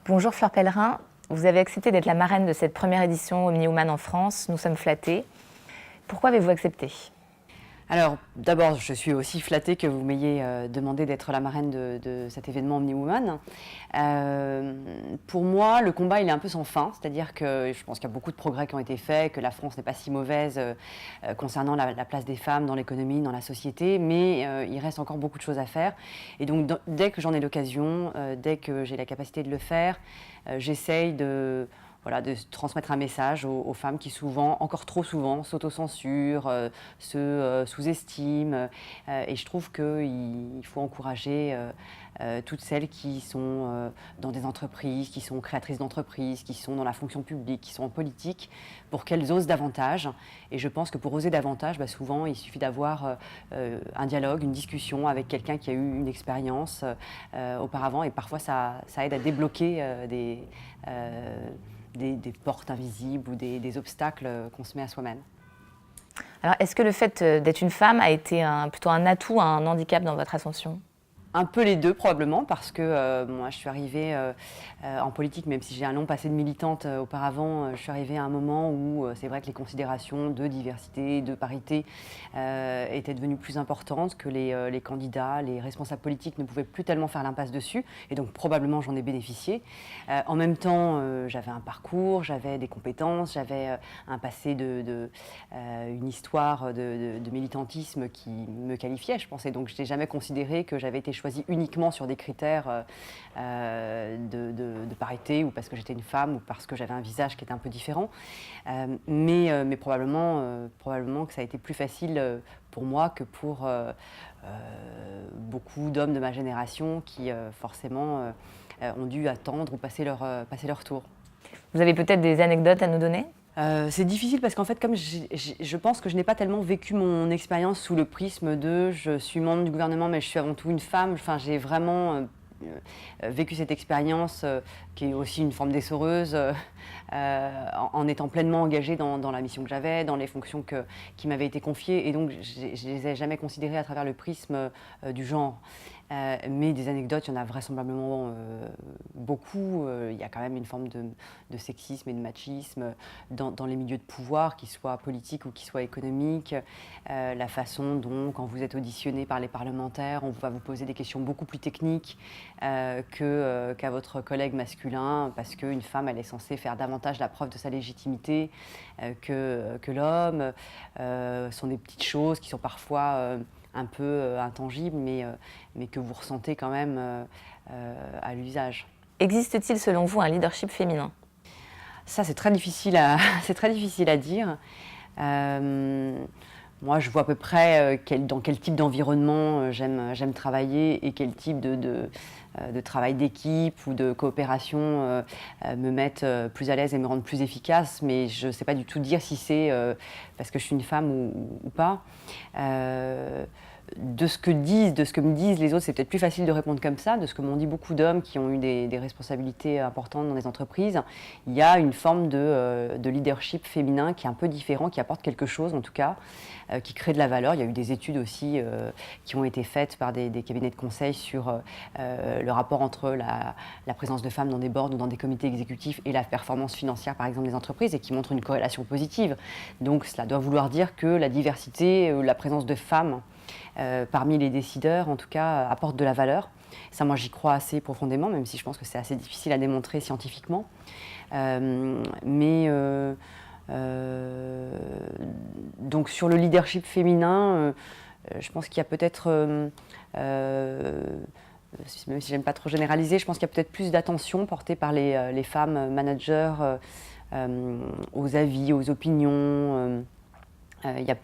Bonjour Fleur Pellerin, vous avez accepté d'être la marraine de cette première édition OmniWoman en France. Nous sommes flattés. Pourquoi avez-vous accepté ? Alors, d'abord, je suis aussi flattée que vous m'ayez demandé d'être la marraine de cet événement OmniWoman. Pour moi, le combat, il est un peu sans fin, c'est-à-dire que je pense qu'il y a beaucoup de progrès qui ont été faits, que la France n'est pas si mauvaise concernant la place des femmes dans l'économie, dans la société, mais il reste encore beaucoup de choses à faire. Et donc, dès que j'en ai l'occasion, dès que j'ai la capacité de le faire, j'essaye de transmettre un message aux femmes qui souvent, encore trop souvent, s'autocensurent, se sous-estiment. Et je trouve qu'il faut encourager toutes celles qui sont dans des entreprises, qui sont créatrices d'entreprises, qui sont dans la fonction publique, qui sont en politique, pour qu'elles osent davantage. Et je pense que pour oser davantage, souvent, il suffit d'avoir un dialogue, une discussion avec quelqu'un qui a eu une expérience auparavant. Et parfois, ça aide à débloquer des portes invisibles ou des obstacles qu'on se met à soi-même. Alors, est-ce que le fait d'être une femme a été plutôt un atout, un handicap dans votre ascension ? Un peu les deux probablement, parce que moi je suis arrivée en politique, même si j'ai un long passé de militante auparavant, je suis arrivée à un moment où c'est vrai que les considérations de diversité, de parité étaient devenues plus importantes, que les candidats, les responsables politiques ne pouvaient plus tellement faire l'impasse dessus, et donc probablement j'en ai bénéficié. En même temps, j'avais un parcours, j'avais des compétences, j'avais un passé une histoire de militantisme qui me qualifiait, je pensais, donc je n'ai jamais considéré que j'avais été choisie uniquement sur des critères de parité, ou parce que j'étais une femme, ou parce que j'avais un visage qui était un peu différent. Mais probablement que ça a été plus facile pour moi que pour beaucoup d'hommes de ma génération qui forcément ont dû attendre ou passer leur tour. Vous avez peut-être des anecdotes à nous donner ? C'est difficile parce qu'en fait, comme je pense que je n'ai pas tellement vécu mon expérience sous le prisme de je suis membre du gouvernement mais je suis avant tout une femme. Enfin, j'ai vraiment vécu cette expérience qui est aussi une forme d'essoreuse en étant pleinement engagée dans la mission que j'avais, dans les fonctions qui m'avaient été confiées, et donc je ne les ai jamais considérées à travers le prisme du genre. Mais des anecdotes, il y en a vraisemblablement beaucoup. Il y a quand même une forme de sexisme et de machisme dans les milieux de pouvoir, qu'ils soient politiques ou qu'ils soient économiques. La façon dont, quand vous êtes auditionné par les parlementaires, on va vous poser des questions beaucoup plus techniques qu'à votre collègue masculin, parce qu'une femme, elle est censée faire davantage la preuve de sa légitimité que l'homme. Sont des petites choses qui sont parfois un peu intangible, mais que vous ressentez quand même à l'usage. Existe-t-il selon vous un leadership féminin ? Ça, c'est très difficile à dire. Moi, je vois à peu près dans quel type d'environnement j'aime travailler, et quel type de travail d'équipe ou de coopération me mettent plus à l'aise et me rendent plus efficace, mais je ne sais pas du tout dire si c'est parce que je suis une femme ou pas. De ce que me disent les autres, c'est peut-être plus facile de répondre comme ça. De ce que m'ont dit beaucoup d'hommes qui ont eu des responsabilités importantes dans des entreprises, il y a une forme de leadership féminin qui est un peu différent, qui apporte quelque chose en tout cas, qui crée de la valeur. Il y a eu des études aussi qui ont été faites par des cabinets de conseil sur le rapport entre la présence de femmes dans des boards ou dans des comités exécutifs et la performance financière, par exemple, des entreprises, et qui montrent une corrélation positive. Donc cela doit vouloir dire que la diversité, la présence de femmes parmi les décideurs, en tout cas, apporte de la valeur. Ça, moi, j'y crois assez profondément, même si je pense que c'est assez difficile à démontrer scientifiquement. Donc, sur le leadership féminin, je pense qu'il y a peut-être, même si j'aime pas trop généraliser, je pense qu'il y a peut-être plus d'attention portée par les femmes managers aux avis, aux opinions. Il y a,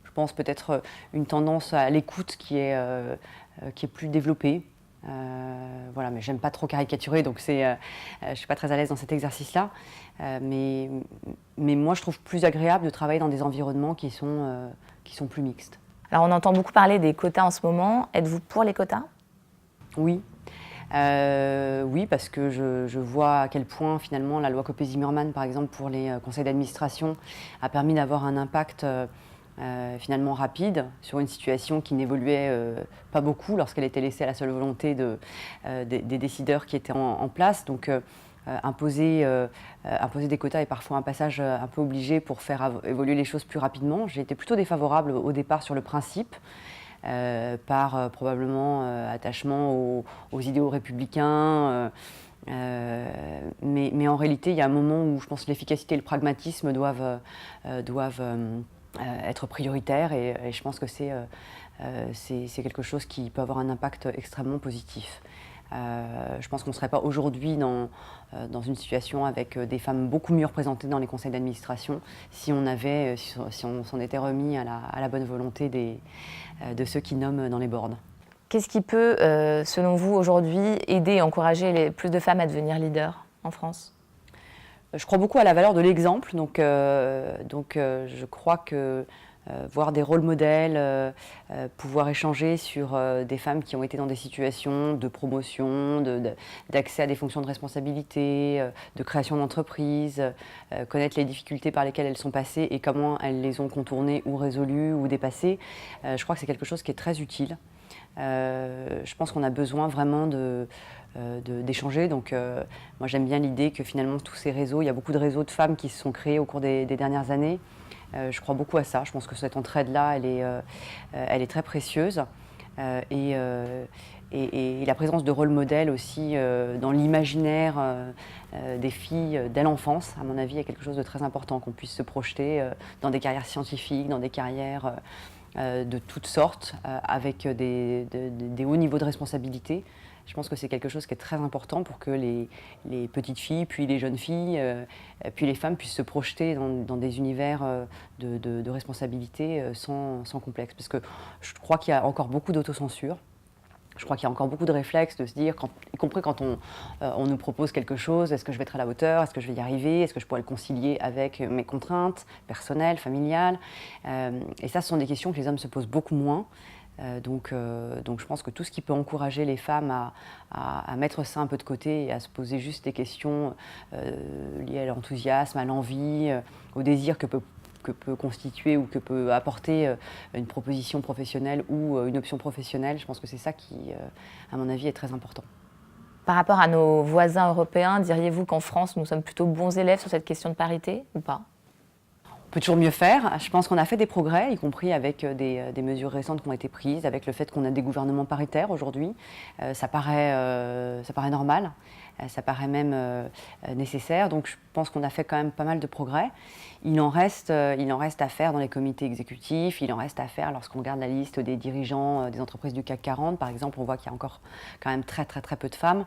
je pense, peut-être une tendance à l'écoute qui est plus développée. Voilà, mais j'aime pas trop caricaturer, donc je suis pas très à l'aise dans cet exercice-là. Mais moi, je trouve plus agréable de travailler dans des environnements qui sont plus mixtes. Alors, on entend beaucoup parler des quotas en ce moment. Êtes-vous pour les quotas ? Oui. Oui, parce que je vois à quel point, finalement, la loi Copé-Zimmermann, par exemple, pour les conseils d'administration, a permis d'avoir un impact finalement rapide sur une situation qui n'évoluait pas beaucoup lorsqu'elle était laissée à la seule volonté des décideurs qui étaient en place. Donc imposer des quotas est parfois un passage un peu obligé pour faire évoluer les choses plus rapidement. J'ai été plutôt défavorable au départ sur le principe, par probablement attachement aux idéaux républicains. Mais en réalité, il y a un moment où je pense que l'efficacité et le pragmatisme doivent être prioritaires et je pense que c'est quelque chose qui peut avoir un impact extrêmement positif. Je pense qu'on ne serait pas aujourd'hui dans une situation avec des femmes beaucoup mieux représentées dans les conseils d'administration si on s'en était remis à la bonne volonté de ceux qui nomment dans les boards. Qu'est-ce qui peut, selon vous, aujourd'hui, aider et encourager plus de femmes à devenir leaders en France ? Je crois beaucoup à la valeur de l'exemple, donc je crois que voir des rôles modèles, pouvoir échanger sur des femmes qui ont été dans des situations de promotion, d'accès à des fonctions de responsabilité, de création d'entreprise, connaître les difficultés par lesquelles elles sont passées et comment elles les ont contournées ou résolues ou dépassées. Je crois que c'est quelque chose qui est très utile. Je pense qu'on a besoin vraiment d'échanger. Donc, moi, j'aime bien l'idée que finalement, tous ces réseaux, il y a beaucoup de réseaux de femmes qui se sont créés au cours des dernières années. Je crois beaucoup à ça. Je pense que cette entraide-là, elle est très précieuse. Et la présence de rôle modèle aussi dans l'imaginaire des filles dès l'enfance, à mon avis, est quelque chose de très important, qu'on puisse se projeter dans des carrières scientifiques, dans des carrières de toutes sortes, avec des hauts niveaux de responsabilité. Je pense que c'est quelque chose qui est très important pour que les petites filles, puis les jeunes filles, puis les femmes puissent se projeter dans des univers de responsabilité sans complexe. Parce que je crois qu'il y a encore beaucoup d'autocensure. Je crois qu'il y a encore beaucoup de réflexes de se dire, y compris quand on nous propose quelque chose, est-ce que je vais être à la hauteur, est-ce que je vais y arriver, est-ce que je pourrais le concilier avec mes contraintes personnelles, familiales. Et ça, ce sont des questions que les hommes se posent beaucoup moins. Donc je pense que tout ce qui peut encourager les femmes à mettre ça un peu de côté et à se poser juste des questions liées à l'enthousiasme, à l'envie, au désir que peut constituer ou que peut apporter une proposition professionnelle ou une option professionnelle, je pense que c'est ça qui, à mon avis, est très important. Par rapport à nos voisins européens, diriez-vous qu'en France, nous sommes plutôt bons élèves sur cette question de parité ou pas ? On peut toujours mieux faire. Je pense qu'on a fait des progrès, y compris avec des mesures récentes qui ont été prises, avec le fait qu'on a des gouvernements paritaires aujourd'hui. Ça paraît normal, ça paraît même nécessaire. Donc je pense qu'on a fait quand même pas mal de progrès. Il en reste à faire dans les comités exécutifs, il en reste à faire lorsqu'on regarde la liste des dirigeants des entreprises du CAC 40. Par exemple, on voit qu'il y a encore quand même très peu de femmes.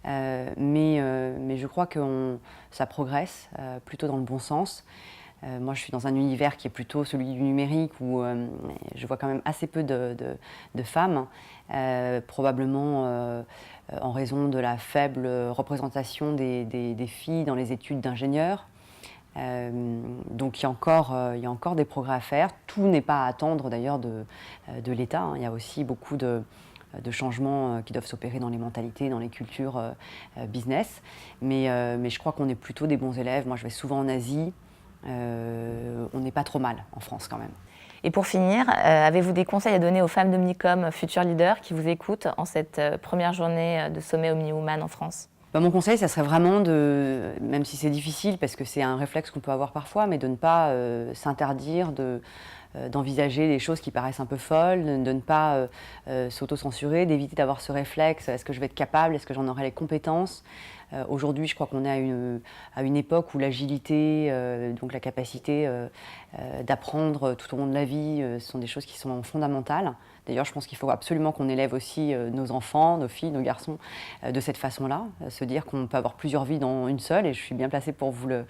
Mais je crois que ça progresse plutôt dans le bon sens. Moi, je suis dans un univers qui est plutôt celui du numérique où je vois quand même assez peu de femmes, probablement en raison de la faible représentation des filles dans les études d'ingénieurs. Donc il y a encore des progrès à faire. Tout n'est pas à attendre d'ailleurs de l'État, hein. Il y a aussi beaucoup de changements qui doivent s'opérer dans les mentalités, dans les cultures business. Mais je crois qu'on est plutôt des bons élèves. Moi, je vais souvent en Asie. On n'est pas trop mal en France quand même. Et pour finir, avez-vous des conseils à donner aux femmes d'Omnicom, futures leaders, qui vous écoutent en cette première journée de sommet Omni-Woman en France ? Mon conseil, ça serait vraiment même si c'est difficile, parce que c'est un réflexe qu'on peut avoir parfois, mais de ne pas s'interdire d'envisager des choses qui paraissent un peu folles, de ne pas s'auto-censurer, d'éviter d'avoir ce réflexe, est-ce que je vais être capable, est-ce que j'en aurai les compétences ? Aujourd'hui, je crois qu'on est à une époque où l'agilité, donc la capacité d'apprendre tout au long de la vie, ce sont des choses qui sont fondamentales. D'ailleurs, je pense qu'il faut absolument qu'on élève aussi nos enfants, nos filles, nos garçons de cette façon-là, se dire qu'on peut avoir plusieurs vies dans une seule, et je suis bien placée pour vous le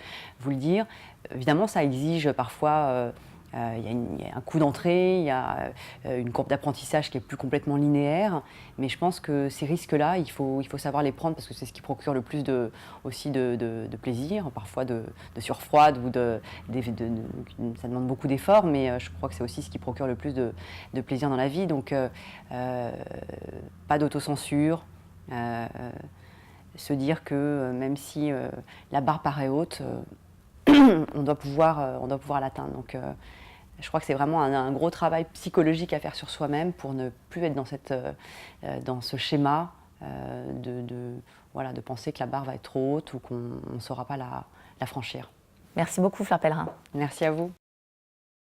dire. Évidemment, ça exige parfois... il y a un coup d'entrée, il y a une courbe d'apprentissage qui est plus complètement linéaire, mais je pense que ces risques-là, il faut savoir les prendre parce que c'est ce qui procure le plus de plaisir, parfois de surfroide ou ça demande beaucoup d'efforts, mais je crois que c'est aussi ce qui procure le plus de plaisir dans la vie. Donc pas d'autocensure, se dire que même si la barre paraît haute, on doit pouvoir l'atteindre. Donc Je crois que c'est vraiment un gros travail psychologique à faire sur soi-même pour ne plus être dans ce schéma de penser que la barre va être trop haute ou qu'on ne saura pas la franchir. Merci beaucoup, Fleur Pellerin. Merci à vous.